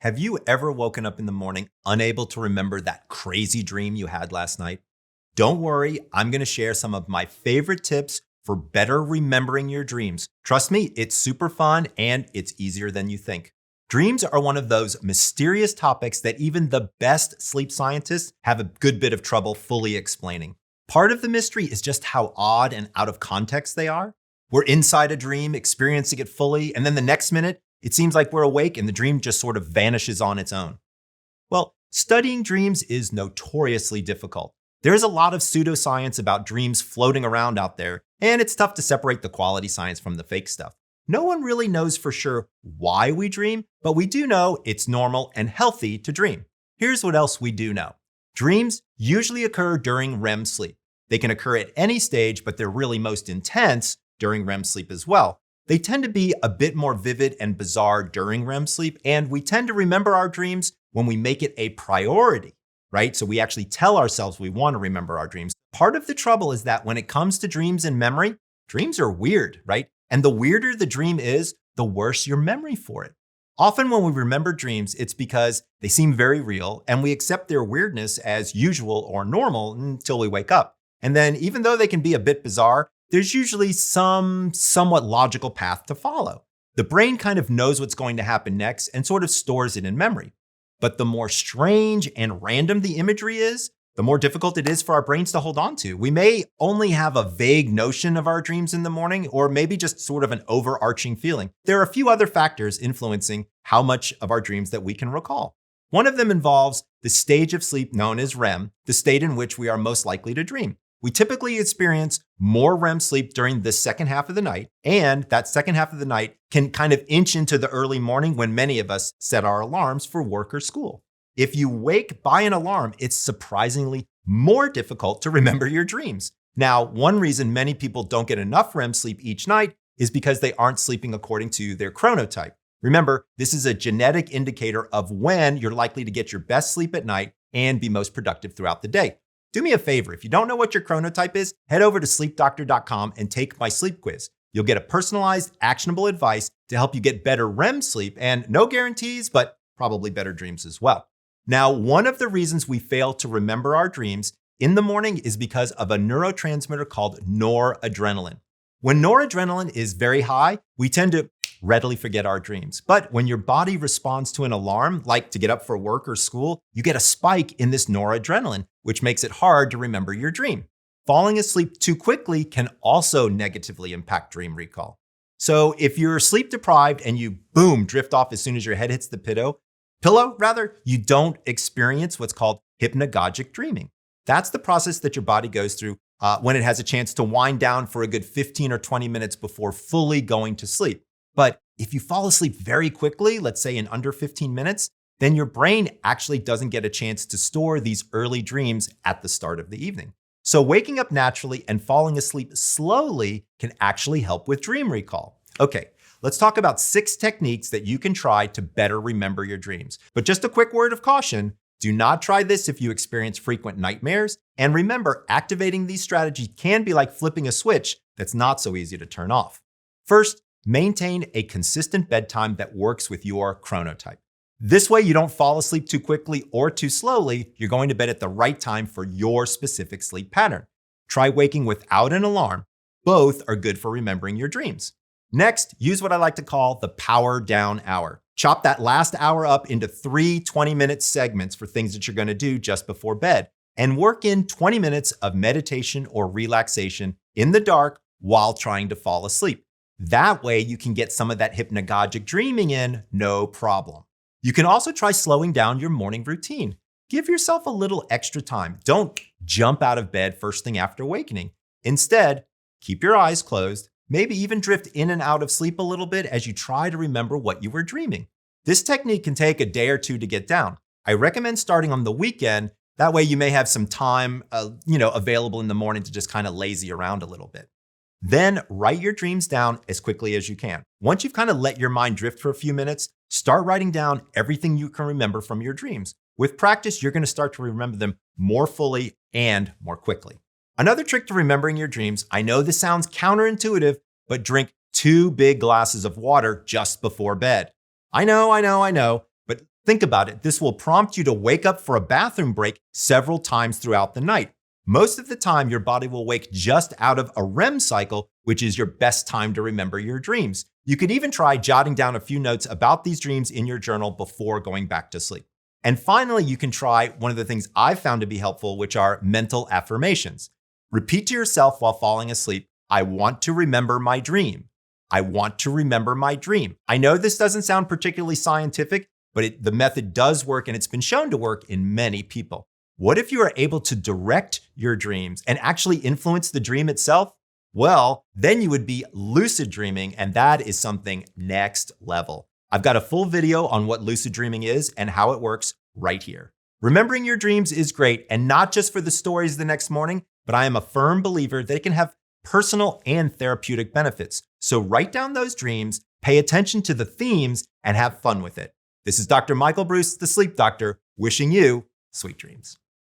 Have you ever woken up in the morning unable to remember that crazy dream you had last night? Don't worry, I'm going to share some of my favorite tips for better remembering your dreams. Trust me, it's super fun and it's easier than you think. Dreams are one of those mysterious topics that even the best sleep scientists have a good bit of trouble fully explaining. Part of the mystery is just how odd and out of context they are. We're inside a dream, experiencing it fully, and then the next minute, it seems like we're awake and the dream just sort of vanishes on its own. Well, studying dreams is notoriously difficult. There's a lot of pseudoscience about dreams floating around out there, and it's tough to separate the quality science from the fake stuff. No one really knows for sure why we dream, but we do know it's normal and healthy to dream. Here's what else we do know. Dreams usually occur during REM sleep. They can occur at any stage, but they're really most intense during REM sleep as well. They tend to be a bit more vivid and bizarre during REM sleep, and we tend to remember our dreams when we make it a priority, right? So we actually tell ourselves we want to remember our dreams. Part of the trouble is that when it comes to dreams and memory, dreams are weird, right? And the weirder the dream is, the worse your memory for it. Often when we remember dreams, it's because they seem very real and we accept their weirdness as usual or normal until we wake up. And then even though they can be a bit bizarre, there's usually some somewhat logical path to follow. The brain kind of knows what's going to happen next and sort of stores it in memory. But the more strange and random the imagery is, the more difficult it is for our brains to hold on to. We may only have a vague notion of our dreams in the morning, or maybe just sort of an overarching feeling. There are a few other factors influencing how much of our dreams that we can recall. One of them involves the stage of sleep known as REM, the state in which we are most likely to dream. We typically experience more REM sleep during the second half of the night, and that second half of the night can kind of inch into the early morning when many of us set our alarms for work or school. If you wake by an alarm, it's surprisingly more difficult to remember your dreams. Now, one reason many people don't get enough REM sleep each night is because they aren't sleeping according to their chronotype. Remember, this is a genetic indicator of when you're likely to get your best sleep at night and be most productive throughout the day. Do me a favor, if you don't know what your chronotype is, head over to sleepdoctor.com and take my sleep quiz. You'll get a personalized, actionable advice to help you get better REM sleep and no guarantees, but probably better dreams as well. Now, one of the reasons we fail to remember our dreams in the morning is because of a neurotransmitter called noradrenaline. When noradrenaline is very high, we tend to readily forget our dreams. But when your body responds to an alarm, like to get up for work or school, you get a spike in this noradrenaline, which makes it hard to remember your dream. Falling asleep too quickly can also negatively impact dream recall. So if you're sleep deprived and you boom, drift off as soon as your head hits the pillow, you don't experience what's called hypnagogic dreaming. That's the process that your body goes through when it has a chance to wind down for a good 15 or 20 minutes before fully going to sleep. But if you fall asleep very quickly, let's say in under 15 minutes, then your brain actually doesn't get a chance to store these early dreams at the start of the evening. So waking up naturally and falling asleep slowly can actually help with dream recall. Okay, let's talk about 6 techniques that you can try to better remember your dreams. But just a quick word of caution, do not try this if you experience frequent nightmares. And remember, activating these strategies can be like flipping a switch that's not so easy to turn off. First, maintain a consistent bedtime that works with your chronotype. This way you don't fall asleep too quickly or too slowly. You're going to bed at the right time for your specific sleep pattern. Try waking without an alarm. Both are good for remembering your dreams. Next, use what I like to call the power down hour. Chop that last hour up into 3 20-minute segments for things that you're going to do just before bed, and work in 20 minutes of meditation or relaxation in the dark while trying to fall asleep. That way you can get some of that hypnagogic dreaming in, no problem. You can also try slowing down your morning routine. Give yourself a little extra time. Don't jump out of bed first thing after awakening. Instead, keep your eyes closed, maybe even drift in and out of sleep a little bit as you try to remember what you were dreaming. This technique can take a day or two to get down. I recommend starting on the weekend. That way you may have some time available in the morning to just kind of lazy around a little bit. Then write your dreams down as quickly as you can. Once you've kind of let your mind drift for a few minutes, start writing down everything you can remember from your dreams. With practice, you're going to start to remember them more fully and more quickly. Another trick to remembering your dreams, I know this sounds counterintuitive, but drink 2 big glasses of water just before bed. I know, but Think about it. This will prompt you to wake up for a bathroom break several times throughout the night. Most of the time, your body will wake just out of a REM cycle, which is your best time to remember your dreams. You could even try jotting down a few notes about these dreams in your journal before going back to sleep. And finally, you can try one of the things I've found to be helpful, which are mental affirmations. Repeat to yourself while falling asleep, I want to remember my dream. I want to remember my dream. I know this doesn't sound particularly scientific, but the method does work, and it's been shown to work in many people. What if you are able to direct your dreams and actually influence the dream itself? Well, then you would be lucid dreaming, and that is something next level. I've got a full video on what lucid dreaming is and how it works right here. Remembering your dreams is great, and not just for the stories the next morning, but I am a firm believer that it can have personal and therapeutic benefits. So write down those dreams, pay attention to the themes, and have fun with it. This is Dr. Michael Bruce, the Sleep Doctor, wishing you sweet dreams.